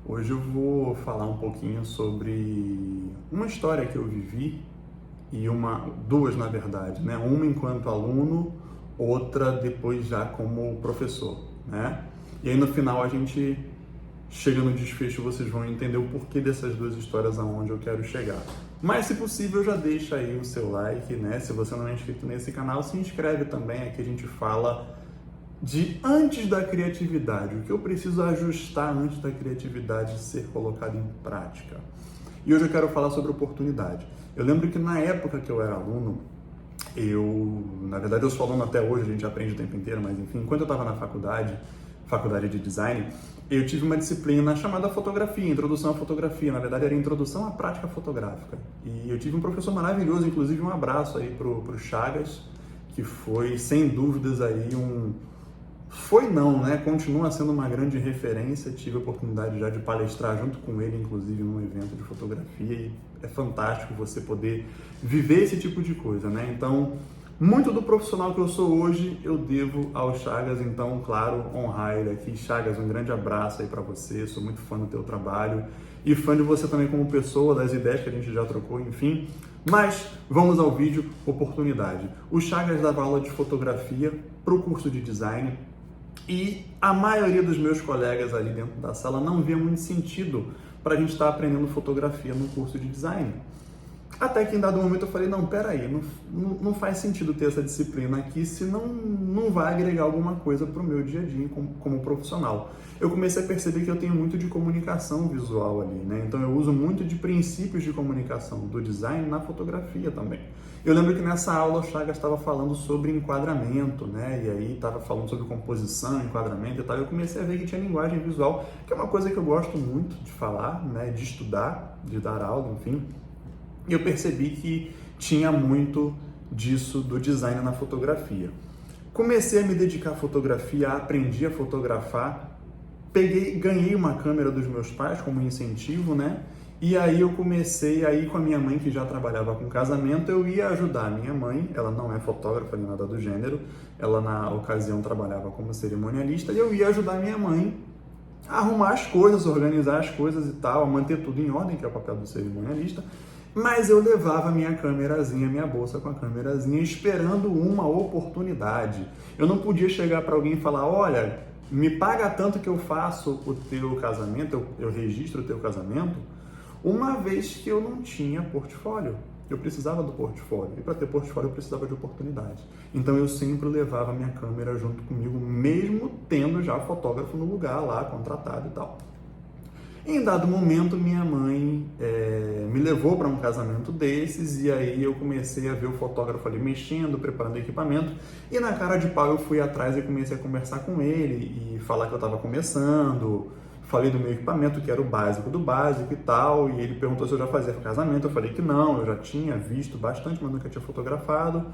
Hoje eu vou falar um pouquinho sobre uma história que eu vivi e duas na verdade, né? Uma enquanto aluno, outra depois já como professor, né? E aí no final a gente chega no desfecho, vocês vão entender o porquê dessas duas histórias aonde eu quero chegar. Mas se possível já deixa aí o seu like, né? Se você não é inscrito nesse canal, se inscreve também, aqui a gente fala de antes da criatividade, o que eu preciso ajustar antes da criatividade ser colocada em prática. E hoje eu quero falar sobre oportunidade. Eu lembro que na época que eu era aluno, na verdade eu sou aluno até hoje, a gente aprende o tempo inteiro, mas enfim, enquanto eu estava na faculdade de design, eu tive uma disciplina chamada fotografia, introdução à fotografia, na verdade era introdução à prática fotográfica. E eu tive um professor maravilhoso, inclusive um abraço aí pro Chagas, que foi sem dúvidas aí Foi não, né? Continua sendo uma grande referência. Tive a oportunidade já de palestrar junto com ele, inclusive, num evento de fotografia, e é fantástico você poder viver esse tipo de coisa, né? Então, muito do profissional que eu sou hoje, eu devo ao Chagas, então, claro, honrar ele aqui. Chagas, um grande abraço aí para você, sou muito fã do teu trabalho e fã de você também como pessoa, das ideias que a gente já trocou, enfim. Mas vamos ao vídeo, oportunidade. O Chagas dava aula de fotografia para o curso de design, e a maioria dos meus colegas ali dentro da sala não via muito sentido para a gente estar aprendendo fotografia no curso de design. Até que em dado momento eu falei, não, peraí, não faz sentido ter essa disciplina aqui se não vai agregar alguma coisa para o meu dia a dia como profissional. Eu comecei a perceber que eu tenho muito de comunicação visual ali, né? Então eu uso muito de princípios de comunicação do design na fotografia também. Eu lembro que nessa aula o Chagas estava falando sobre enquadramento, né? E aí estava falando sobre composição, enquadramento e tal. Eu comecei a ver que tinha linguagem visual, que é uma coisa que eu gosto muito de falar, né? De estudar, de dar aula, enfim. E eu percebi que tinha muito disso do design na fotografia. Comecei a me dedicar à fotografia, aprendi a fotografar, ganhei uma câmera dos meus pais como incentivo, né? E aí eu comecei aí com a minha mãe, que já trabalhava com casamento, eu ia ajudar a minha mãe, ela não é fotógrafa nem nada do gênero, ela na ocasião trabalhava como cerimonialista, e eu ia ajudar a minha mãe a arrumar as coisas, organizar as coisas e tal, a manter tudo em ordem, que é o papel do cerimonialista. Mas eu levava minha câmerazinha, minha bolsa com a câmerazinha, esperando uma oportunidade. Eu não podia chegar para alguém e falar, olha, me paga tanto que eu faço o teu casamento, eu registro o teu casamento, uma vez que eu não tinha portfólio. Eu precisava do portfólio, e para ter portfólio eu precisava de oportunidade. Então eu sempre levava minha câmera junto comigo, mesmo tendo já fotógrafo no lugar lá, contratado e tal. Em dado momento, minha mãe me levou para um casamento desses, e aí eu comecei a ver o fotógrafo ali mexendo, preparando o equipamento, e na cara de pau eu fui atrás e comecei a conversar com ele e falar que eu estava começando. Falei do meu equipamento, que era o básico do básico e tal, e ele perguntou se eu já fazia casamento. Eu falei que não, eu já tinha visto bastante, mas nunca tinha fotografado.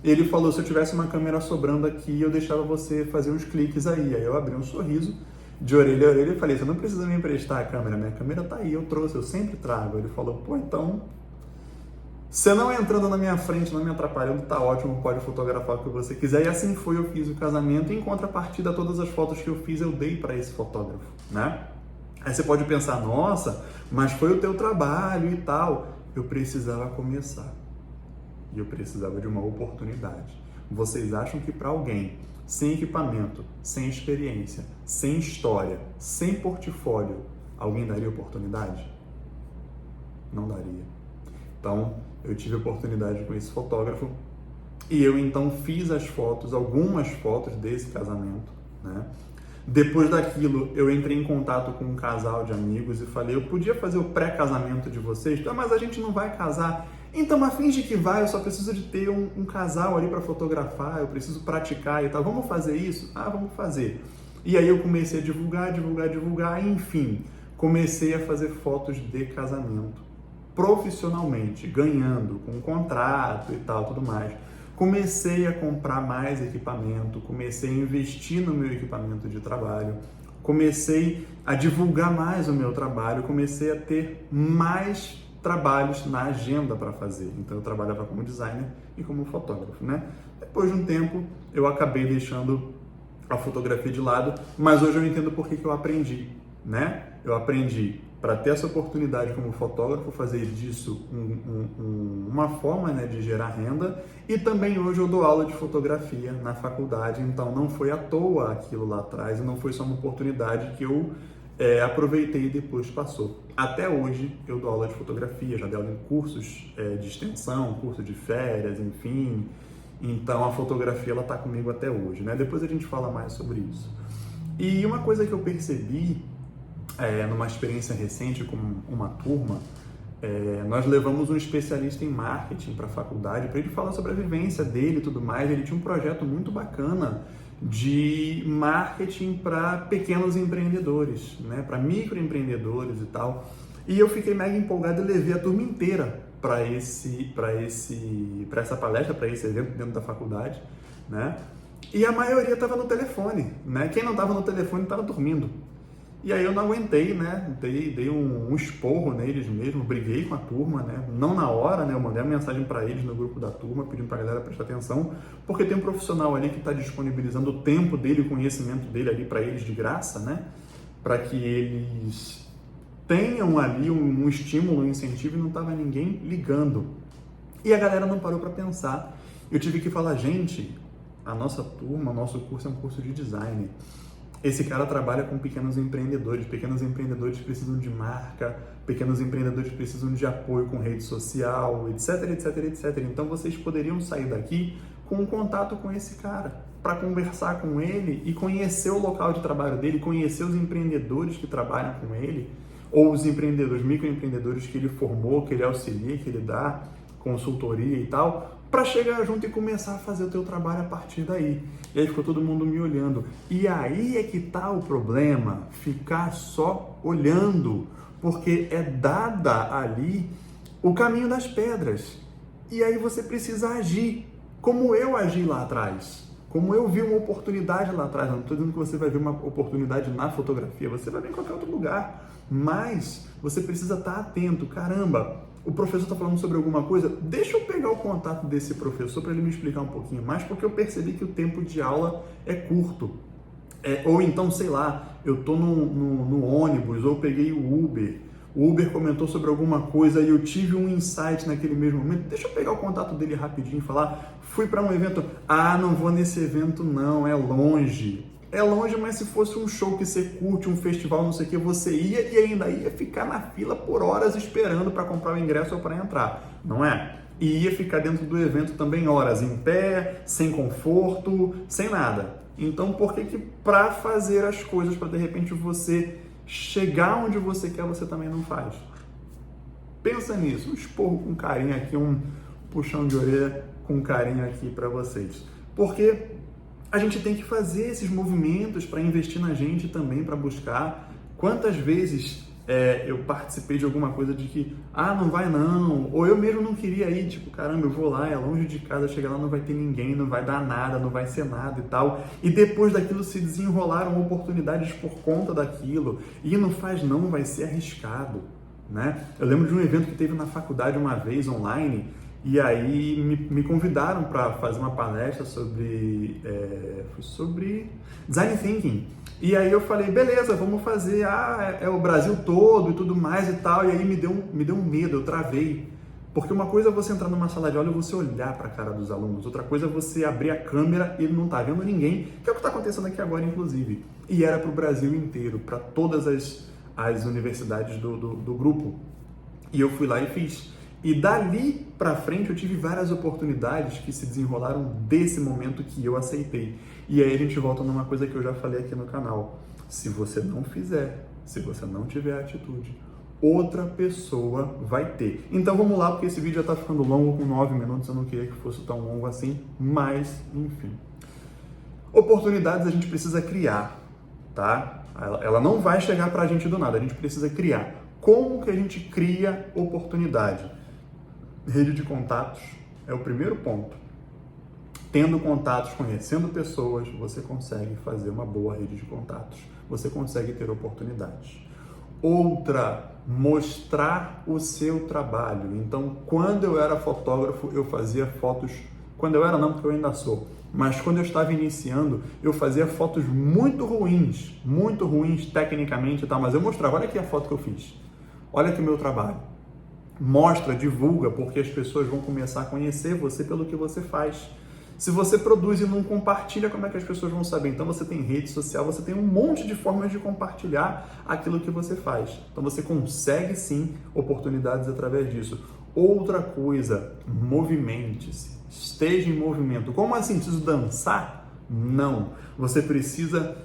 Ele falou, se eu tivesse uma câmera sobrando aqui, eu deixava você fazer uns cliques aí. Aí eu abri um sorriso, de orelha a orelha, e falei, você não precisa me emprestar a câmera, minha câmera tá aí, eu trouxe, eu sempre trago. Ele falou, pô, então, você não entrando na minha frente, não me atrapalhando, tá ótimo, pode fotografar o que você quiser. E assim foi, eu fiz o casamento, e em contrapartida, todas as fotos que eu fiz, eu dei para esse fotógrafo, né? Aí você pode pensar, nossa, mas foi o teu trabalho e tal. Eu precisava começar, e eu precisava de uma oportunidade. Vocês acham que para alguém sem equipamento, sem experiência, sem história, sem portfólio, alguém daria oportunidade? Não daria. Então, eu tive oportunidade com esse fotógrafo, e eu então fiz as fotos, algumas fotos desse casamento, né? Depois daquilo, eu entrei em contato com um casal de amigos e falei, eu podia fazer o pré-casamento de vocês? Ah, mas a gente não vai casar. Então, mas finge que vai, eu só preciso de ter um casal ali para fotografar, eu preciso praticar e tal. Vamos fazer isso? Ah, vamos fazer. E aí eu comecei a divulgar, e enfim, comecei a fazer fotos de casamento, profissionalmente, ganhando, com contrato e tal, tudo mais. Comecei a comprar mais equipamento, comecei a investir no meu equipamento de trabalho, comecei a divulgar mais o meu trabalho, comecei a ter mais trabalhos na agenda para fazer. Então eu trabalhava como designer e como fotógrafo, né? Depois de um tempo eu acabei deixando a fotografia de lado, mas hoje eu entendo por que eu aprendi, né? eu aprendi para ter essa oportunidade como fotógrafo, fazer disso uma forma, né, de gerar renda, e também hoje eu dou aula de fotografia na faculdade, então não foi à toa aquilo lá atrás, e não foi só uma oportunidade que eu aproveitei e depois passou. Até hoje eu dou aula de fotografia, já dei aula em cursos de extensão, curso de férias, enfim, então a fotografia ela está comigo até hoje, né? Depois a gente fala mais sobre isso. E uma coisa que eu percebi numa experiência recente com uma turma, nós levamos um especialista em marketing para a faculdade para ele falar sobre a vivência dele e tudo mais. Ele tinha um projeto muito bacana de marketing para pequenos empreendedores, né, para microempreendedores e tal. E eu fiquei mega empolgado e levei a turma inteira para essa palestra, para esse evento dentro da faculdade, né? E a maioria estava no telefone, né? Quem não estava no telefone estava dormindo. E aí eu não aguentei, né? Dei um esporro neles mesmo, briguei com a turma, né? Não na hora, né? Eu mandei uma mensagem para eles no grupo da turma, pedindo para a galera prestar atenção, porque tem um profissional ali que está disponibilizando o tempo dele, o conhecimento dele ali para eles de graça, né? Para que eles tenham ali um estímulo, um incentivo, e não estava ninguém ligando. E a galera não parou para pensar. Eu tive que falar, gente, a nossa turma, o nosso curso é um curso de design. Esse cara trabalha com pequenos empreendedores precisam de marca, pequenos empreendedores precisam de apoio com rede social, etc, etc, etc. Então vocês poderiam sair daqui com um contato com esse cara, para conversar com ele e conhecer o local de trabalho dele, conhecer os empreendedores que trabalham com ele, ou os empreendedores, microempreendedores que ele formou, que ele auxilia, que ele dá consultoria e tal, para chegar junto e começar a fazer o teu trabalho a partir daí. E aí ficou todo mundo me olhando. E aí é que tá o problema, ficar só olhando, porque é dada ali o caminho das pedras. E aí você precisa agir, como eu agi lá atrás. Como eu vi uma oportunidade lá atrás. Não estou dizendo que você vai ver uma oportunidade na fotografia, você vai ver em qualquer outro lugar. Mas você precisa estar atento. Caramba, o professor está falando sobre alguma coisa, deixa eu pegar o contato desse professor para ele me explicar um pouquinho mais, porque eu percebi que o tempo de aula é curto. Ou então, sei lá, eu estou no ônibus, ou eu peguei o Uber comentou sobre alguma coisa e eu tive um insight naquele mesmo momento, deixa eu pegar o contato dele rapidinho e falar, fui para um evento, não vou nesse evento não, é longe. É longe, mas se fosse um show que você curte, um festival, não sei o que, você ia e ainda ia ficar na fila por horas esperando para comprar o ingresso ou para entrar, não é? E ia ficar dentro do evento também horas, em pé, sem conforto, sem nada. Então, por que para fazer as coisas, para de repente você chegar onde você quer, você também não faz? Pensa nisso, um esporro com carinho aqui, um puxão de orelha com carinho aqui para vocês. Porque a gente tem que fazer esses movimentos para investir na gente também, para buscar. Quantas vezes eu participei de alguma coisa de que, não vai não, ou eu mesmo não queria ir, tipo, caramba, eu vou lá, é longe de casa, chega lá, não vai ter ninguém, não vai dar nada, não vai ser nada e tal. E depois daquilo se desenrolaram oportunidades por conta daquilo. E não faz não, vai ser arriscado, né? Eu lembro de um evento que teve na faculdade uma vez, online, e aí me convidaram para fazer uma palestra sobre Design Thinking. E aí eu falei, beleza, vamos fazer, é o Brasil todo e tudo mais e tal. E aí me deu um medo, eu travei. Porque uma coisa é você entrar numa sala de aula e você olhar para a cara dos alunos. Outra coisa é você abrir a câmera e ele não tá vendo ninguém, que é o que está acontecendo aqui agora, inclusive. E era para o Brasil inteiro, para todas as universidades do grupo. E eu fui lá e fiz. E dali para frente eu tive várias oportunidades que se desenrolaram desse momento que eu aceitei. E aí a gente volta numa coisa que eu já falei aqui no canal. Se você não fizer, se você não tiver atitude, outra pessoa vai ter. Então vamos lá, porque esse vídeo já está ficando longo, com 9 minutos, eu não queria que fosse tão longo assim, mas enfim. Oportunidades a gente precisa criar, tá? Ela não vai chegar para a gente do nada, a gente precisa criar. Como que a gente cria oportunidade? Rede de contatos é o primeiro ponto. Tendo contatos, conhecendo pessoas, você consegue fazer uma boa rede de contatos. Você consegue ter oportunidades. Outra, mostrar o seu trabalho. Então, quando eu era fotógrafo, eu fazia fotos... Quando eu era não, porque eu ainda sou. mas quando eu estava iniciando, eu fazia fotos muito ruins tecnicamente e tal, mas eu mostrava, olha aqui a foto que eu fiz, olha aqui o meu trabalho. Mostra, divulga, porque as pessoas vão começar a conhecer você pelo que você faz. Se você produz e não compartilha, como é que as pessoas vão saber? Então você tem rede social, você tem um monte de formas de compartilhar aquilo que você faz. Então você consegue sim oportunidades através disso. Outra coisa, movimente-se, esteja em movimento. Como assim? Preciso dançar? Não. Você precisa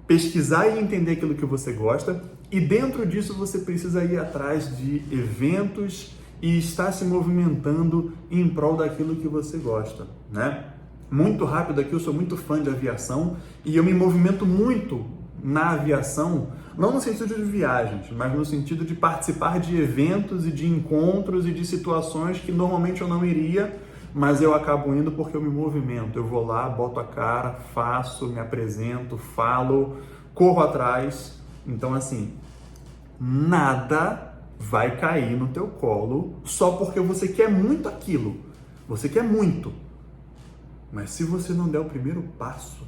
pesquisar e entender aquilo que você gosta e dentro disso você precisa ir atrás de eventos e estar se movimentando em prol daquilo que você gosta, né? Muito rápido aqui, eu sou muito fã de aviação e eu me movimento muito na aviação, não no sentido de viagens, mas no sentido de participar de eventos e de encontros e de situações que normalmente eu não iria, mas eu acabo indo porque eu me movimento. Eu vou lá, boto a cara, faço, me apresento, falo, corro atrás. Então, assim, nada vai cair no teu colo só porque você quer muito aquilo. Você quer muito. Mas se você não der o primeiro passo,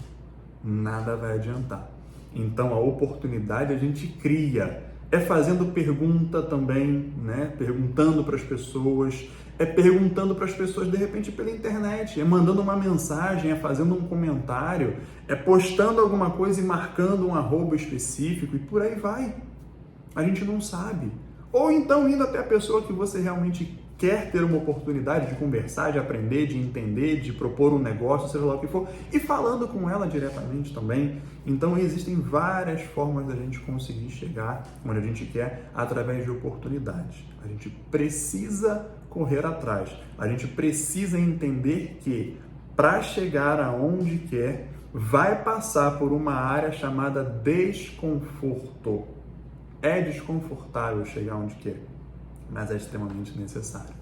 nada vai adiantar. Então, a oportunidade a gente cria. É fazendo pergunta também, né? Perguntando para as pessoas, é perguntando para as pessoas de repente pela internet, é mandando uma mensagem, é fazendo um comentário, é postando alguma coisa e marcando um arroba específico e por aí vai. A gente não sabe. Ou então indo até a pessoa que você realmente quer ter uma oportunidade de conversar, de aprender, de entender, de propor um negócio, seja lá o que for, e falando com ela diretamente também. Então existem várias formas da gente conseguir chegar onde a gente quer através de oportunidades. A gente precisa correr atrás. A gente precisa entender que para chegar aonde quer, vai passar por uma área chamada desconforto. É desconfortável chegar onde quer, mas é extremamente necessário.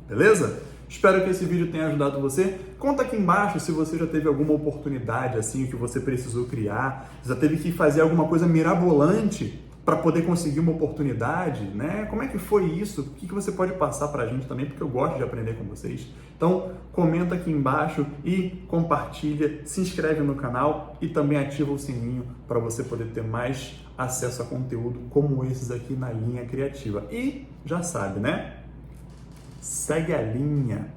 Beleza? Espero que esse vídeo tenha ajudado você. Conta aqui embaixo se você já teve alguma oportunidade assim que você precisou criar, já teve que fazer alguma coisa mirabolante para poder conseguir uma oportunidade, né? Como é que foi isso? O que você pode passar para a gente também, porque eu gosto de aprender com vocês. Então, comenta aqui embaixo e compartilha, se inscreve no canal e também ativa o sininho para você poder ter mais acesso a conteúdo como esses aqui na Linha Criativa. E já sabe, né? Segue a linha.